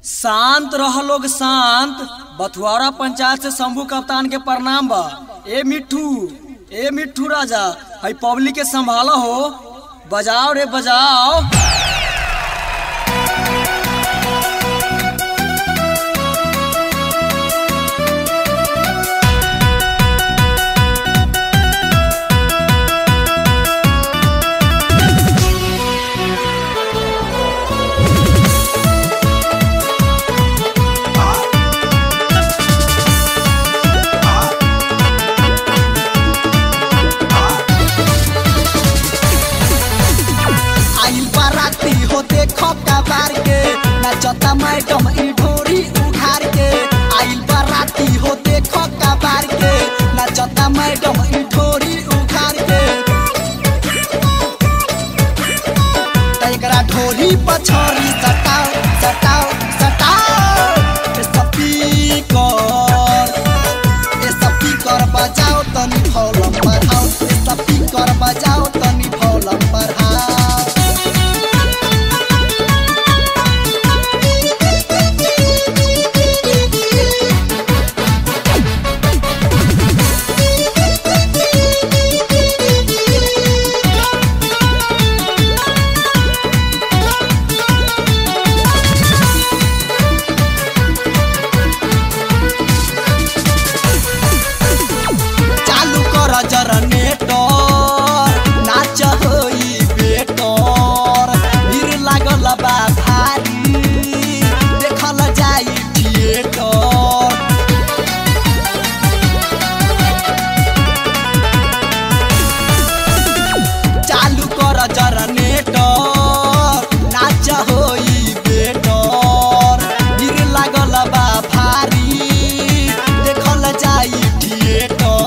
शांत रह लोग शांत। बथुआरा पंचायत से शंभू कप्तान के प्रणाम बा। ए मिट्ठू राजा हई पब्लिक के संभाला हो। बजाओ रे बजाओ। नचता मैडम ई ढोरी उघार के आइल बाराती हो देखो कबार के। नचता मैडम ई ढोरी उघार के एकरा ढोरी पछोरी सटाओ सटाओ सटाओ। स्पीकर बजाओ तनी वॉल्यूम बढ़ाओ। स्पीकर बजाओ तनी वॉल्यूम बढ़ाओ। नाच होई बेटर भीड़ लागल बा भारी देखल जाई थिएटर। चालू कर जनरेटर नाच होई बेटर भीड़ लागल बा भारी देखल जाई थिएटर।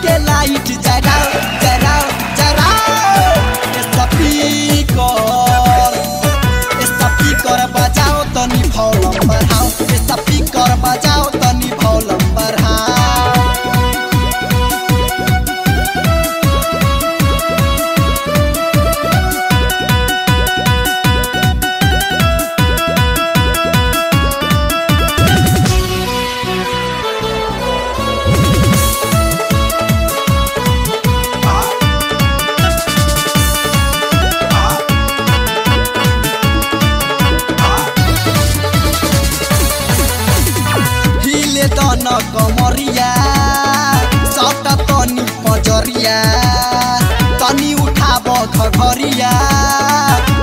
के लाइट जराओ जराओ जराओ। स्पीकर बजाओ तनी वॉल्यूम बढ़ाओ। स्पीकर बजाओ तनी वॉल्यूम बढ़ाओ। न कमरिया सट तनी पजरिया तनी उठाब घघरिया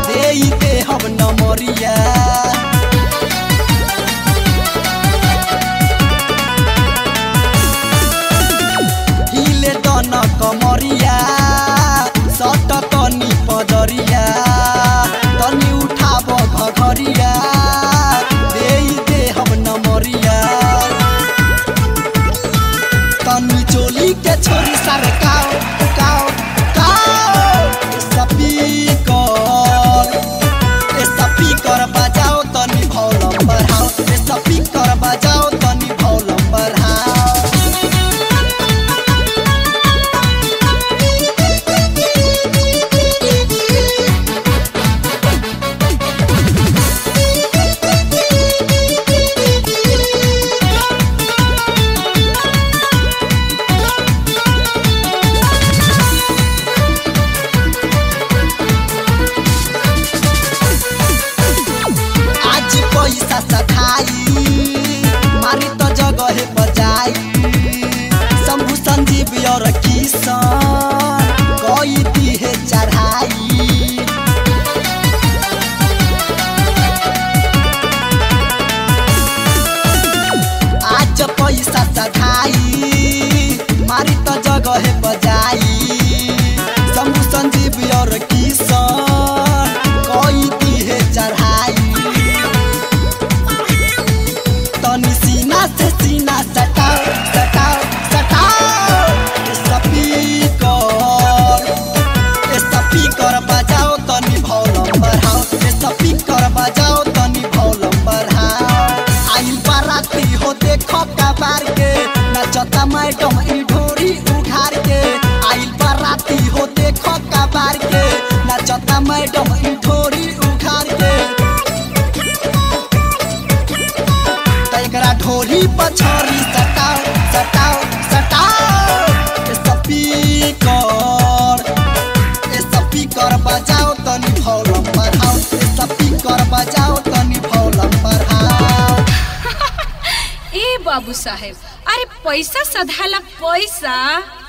देई देहब नमरिया। हिले न कमरिया सट तनी पजरिया तनी उठाब घघरिया देई देहब नमरिया। तनी चोली के छोरी सरकाओ काओ काओ। स्पीकर बजाओ तनी वॉल्यूम बढ़ाओ। स्पीकर बजाओ तनी वॉल्यूम बढ़ाओ। पैसा सधाई मारी तो जगह बजाई। शंभू संजीव और किसान कोई दी है चढ़ाई। आज पैसा सधाई मारी तो जगह बजाई। शंभू संजीव और किसान कोई दी है चढ़ाई। ढोरी पछोरी सटाओ सटाओ सटाओ। स्पीकर बजाओ तनी वॉल्यूम बढ़ाओ। स्पीकर बजाओ तनी वॉल्यूम बढ़ाओ। ए बाबू साहेब, अरे पैसा सधाला पैसा।